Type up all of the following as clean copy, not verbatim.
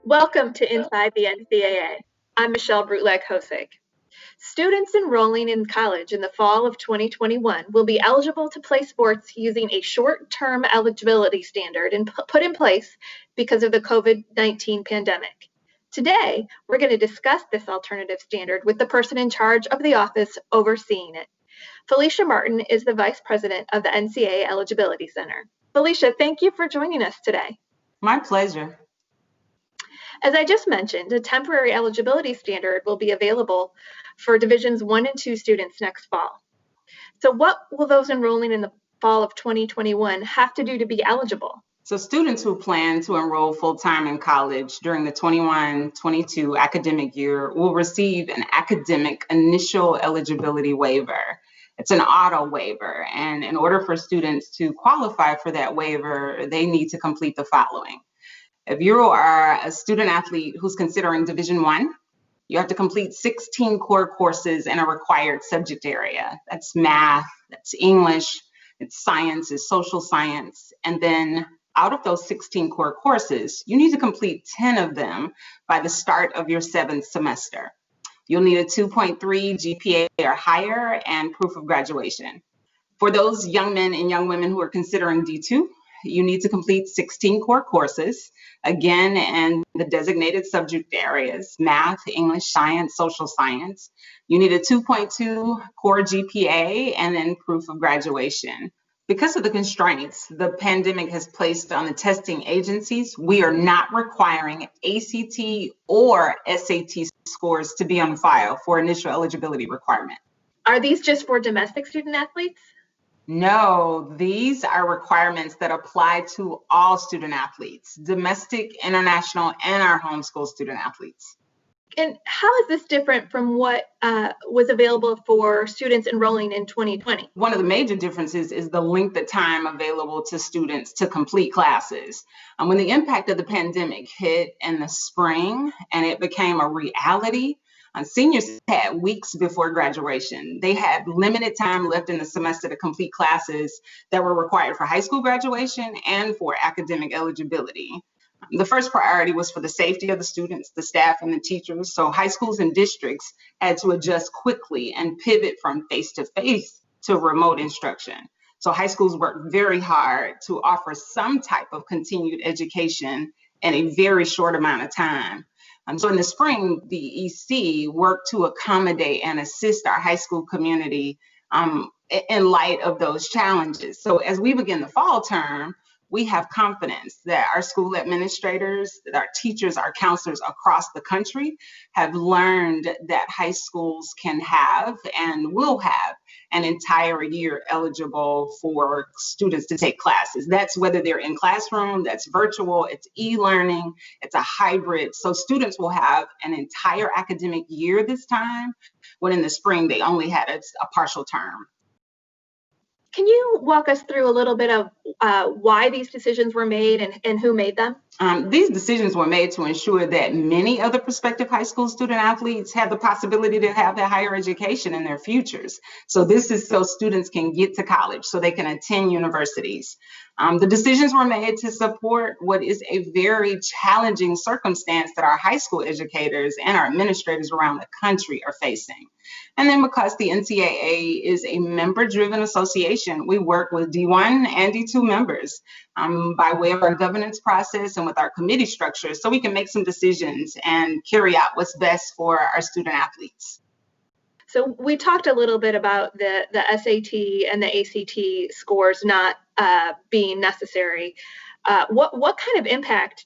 Welcome to Inside the NCAA. I'm Michelle Brutlag Hosick. Students enrolling in college in the fall of 2021 will be eligible to play sports using a short-term eligibility standard put in place because of the COVID-19 pandemic. Today, we're going to discuss this alternative standard with the person in charge of the office overseeing it. Felicia Martin is the Vice President of the NCAA Eligibility Center. Felicia, thank you for joining us today. My pleasure. As I just mentioned, a temporary eligibility standard will be available for Divisions 1 and 2 students next fall. So what will those enrolling in the fall of 2021 have to do to be eligible? So students who plan to enroll full-time in college during the 21-22 academic year will receive an academic initial eligibility waiver. It's an auto waiver, and in order for students to qualify for that waiver, they need to complete the following. If you are a student athlete who's considering Division 1, you have to complete 16 core courses in a required subject area. That's math, that's English, it's science, it's social science. And then out of those 16 core courses, you need to complete 10 of them by the start of your 7th semester. You'll need a 2.3 GPA or higher and proof of graduation. For those young men and young women who are considering D2, you need to complete 16 core courses, again, in the designated subject areas, math, English, science, social science. You need a 2.2 core GPA and then proof of graduation. Because of the constraints the pandemic has placed on the testing agencies, we are not requiring ACT or SAT scores to be on file for initial eligibility requirement. Are these just for domestic student athletes? No, these are requirements that apply to all student athletes, domestic, international, and our homeschool student athletes. And how is this different from what was available for students enrolling in 2020? One of the major differences is the length of time available to students to complete classes. When the impact of the pandemic hit in the spring and it became a reality, seniors had weeks before graduation. They had limited time left in the semester to complete classes that were required for high school graduation and for academic eligibility. The first priority was for the safety of the students, the staff, and the teachers. So high schools and districts had to adjust quickly and pivot from face-to-face to remote instruction. So high schools worked very hard to offer some type of continued education in a very short amount of time. So in the spring, the EC worked to accommodate and assist our high school community in light of those challenges. So as we begin the fall term, we have confidence that our school administrators, that our teachers, our counselors across the country have learned that high schools can have and will have an entire year eligible for students to take classes. That's whether they're in classroom, that's virtual, it's e-learning, it's a hybrid. So students will have an entire academic year this time, when in the spring they only had a partial term. Can you walk us through a little bit of why these decisions were made and who made them? These decisions were made to ensure that many other prospective high school student athletes have the possibility to have a higher education in their futures. So this is so students can get to college, so they can attend universities. The decisions were made to support what is a very challenging circumstance that our high school educators and our administrators around the country are facing. And then because the NCAA is a member-driven association, we work with D1 and D2 members by way of our governance process and with our committee structure, so we can make some decisions and carry out what's best for our student athletes. So we talked a little bit about the SAT and the ACT scores not being necessary. What kind of impact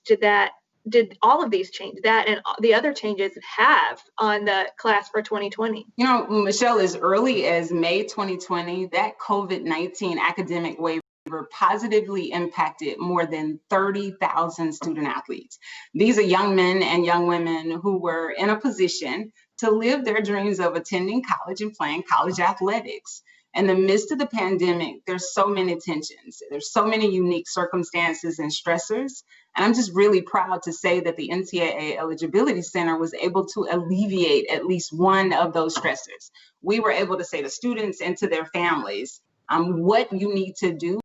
did all of these changes, that and the other changes, have on the class for 2020? You know, Michelle, as early as May 2020, that COVID-19 academic waiver positively impacted more than 30,000 student athletes. These are young men and young women who were in a position to live their dreams of attending college and playing college athletics. In the midst of the pandemic, there's so many tensions. There's so many unique circumstances and stressors. And I'm just really proud to say that the NCAA Eligibility Center was able to alleviate at least one of those stressors. We were able to say to students and to their families what you need to do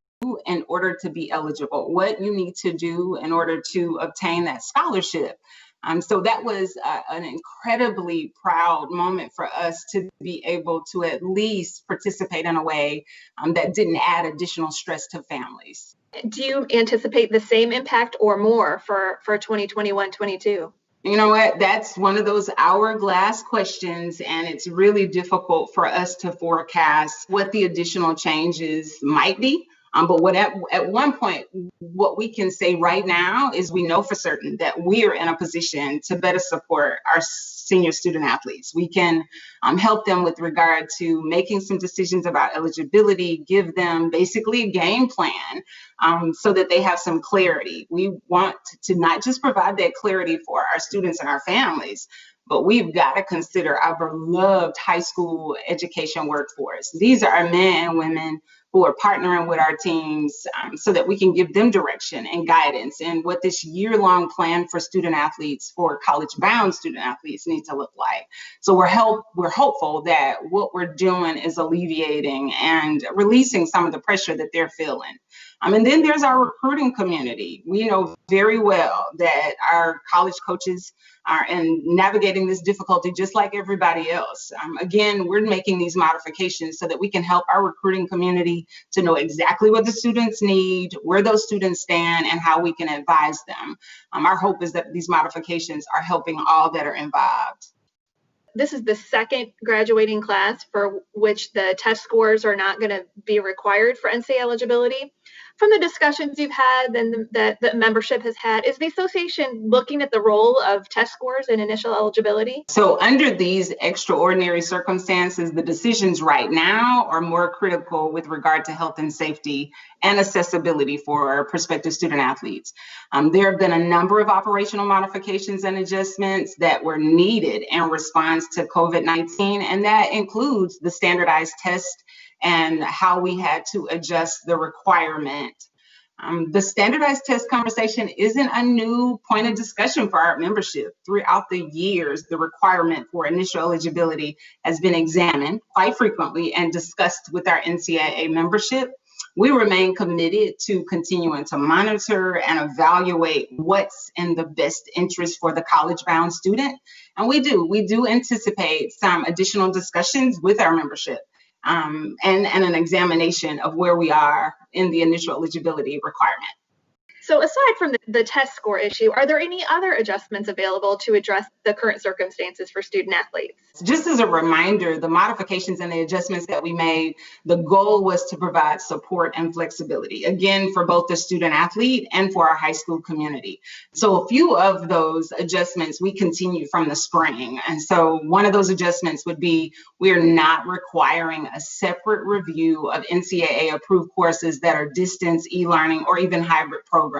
in order to be eligible, what you need to do in order to obtain that scholarship. So that was an incredibly proud moment for us to be able to at least participate in a way that didn't add additional stress to families. Do you anticipate the same impact or more for 2021-22? You know what? That's one of those hourglass questions, and it's really difficult for us to forecast what the additional changes might be. But at one point, what we can say right now is we know for certain that we are in a position to better support our senior student athletes. We can help them with regard to making some decisions about eligibility, give them basically a game plan so that they have some clarity. We want to not just provide that clarity for our students and our families, but we've got to consider our beloved high school education workforce. These are our men and women who are partnering with our teams so that we can give them direction and guidance in what this year-long plan for student athletes, for college-bound student athletes, need to look like. So we're hopeful that what we're doing is alleviating and releasing some of the pressure that they're feeling. And then there's our recruiting community. We know very well that our college coaches are navigating this difficulty just like everybody else. Again, we're making these modifications so that we can help our recruiting community to know exactly what the students need, where those students stand, and how we can advise them. Our hope is that these modifications are helping all that are involved. This is the second graduating class for which the test scores are not going to be required for NCAA eligibility. From the discussions you've had and that the membership has had, is the association looking at the role of test scores in initial eligibility? So under these extraordinary circumstances, the decisions right now are more critical with regard to health and safety and accessibility for prospective student athletes. There have been a number of operational modifications and adjustments that were needed in response to COVID-19, and that includes the standardized test and how we had to adjust the requirement. The standardized test conversation isn't a new point of discussion for our membership. Throughout the years, the requirement for initial eligibility has been examined quite frequently and discussed with our NCAA membership. We remain committed to continuing to monitor and evaluate what's in the best interest for the college-bound student. And we do anticipate some additional discussions with our membership. And an examination of where we are in the initial eligibility requirement. So aside from the test score issue, are there any other adjustments available to address the current circumstances for student athletes? Just as a reminder, the modifications and the adjustments that we made, the goal was to provide support and flexibility, again, for both the student athlete and for our high school community. So a few of those adjustments we continue from the spring. And so one of those adjustments would be we're not requiring a separate review of NCAA approved courses that are distance, e-learning, or even hybrid programs.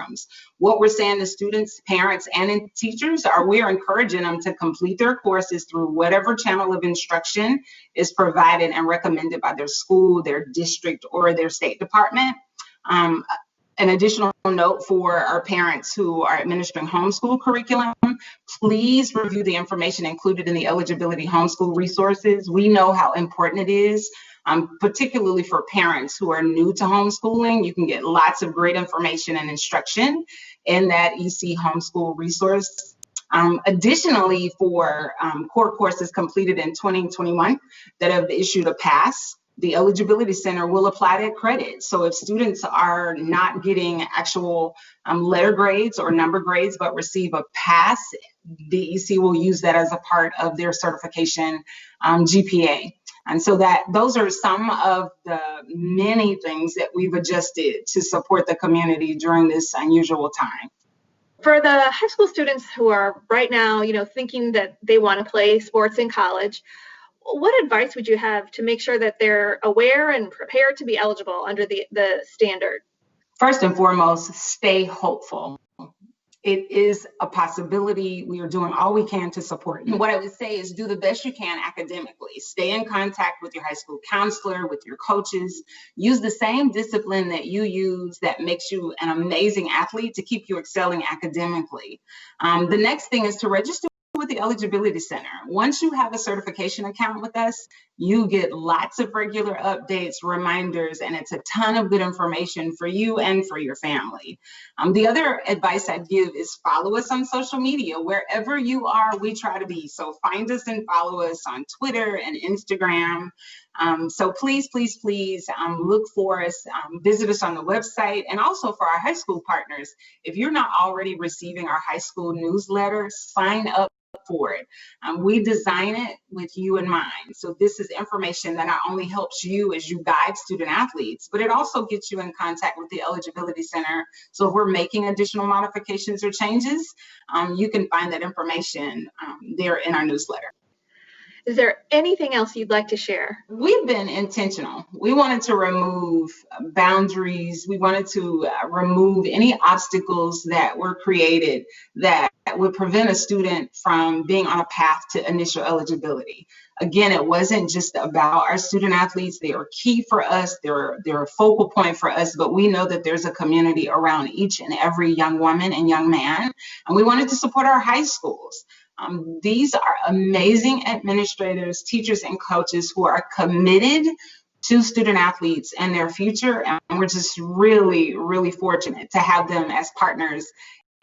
What we're saying to students, parents, and teachers are we are encouraging them to complete their courses through whatever channel of instruction is provided and recommended by their school, their district, or their state department. An additional note for our parents who are administering homeschool curriculum, please review the information included in the eligibility homeschool resources. We know how important it is. Particularly for parents who are new to homeschooling. You can get lots of great information and instruction in that EC homeschool resource. Additionally, for core courses completed in 2021 that have issued a pass, the Eligibility Center will apply that credit. So if students are not getting actual letter grades or number grades, but receive a pass, the EC will use that as a part of their certification GPA. And so those are some of the many things that we've adjusted to support the community during this unusual time. For the high school students who are right now, thinking that they want to play sports in college, what advice would you have to make sure that they're aware and prepared to be eligible under the standard? First and foremost, stay hopeful. It is a possibility. We are doing all we can to support you. And what I would say is do the best you can academically. Stay in contact with your high school counselor, with your coaches. Use the same discipline that you use that makes you an amazing athlete to keep you excelling academically. The next thing is to register with the Eligibility Center. Once you have a certification account with us, You get lots of regular updates, reminders, and it's a ton of good information for you and for your family. The other advice I'd give is follow us on social media. Wherever you are, we try to be. So find us and follow us on Twitter and Instagram. So please, please, please look for us, visit us on the website, and also for our high school partners. If you're not already receiving our high school newsletter, sign up for it. We design it with you in mind. So this is information that not only helps you as you guide student athletes, but it also gets you in contact with the Eligibility Center. So if we're making additional modifications or changes, you can find that information there in our newsletter. Is there anything else you'd like to share? We've been intentional. We wanted to remove boundaries. We wanted to remove any obstacles that were created that would prevent a student from being on a path to initial eligibility. Again, it wasn't just about our student athletes. They are key for us. They're a focal point for us, but we know that there's a community around each and every young woman and young man, and we wanted to support our high schools. These are amazing administrators, teachers, and coaches who are committed to student athletes and their future, and we're just really, really fortunate to have them as partners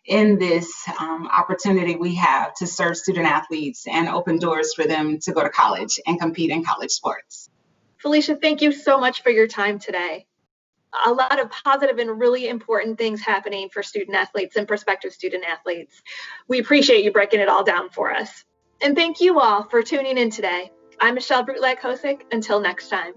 in this opportunity we have to serve student athletes and open doors for them to go to college and compete in college sports. Felicia, thank you so much for your time today. A lot of positive and really important things happening for student athletes and prospective student athletes. We appreciate you breaking it all down for us. And thank you all for tuning in today. I'm Michelle Brutlag Hosick. Until next time.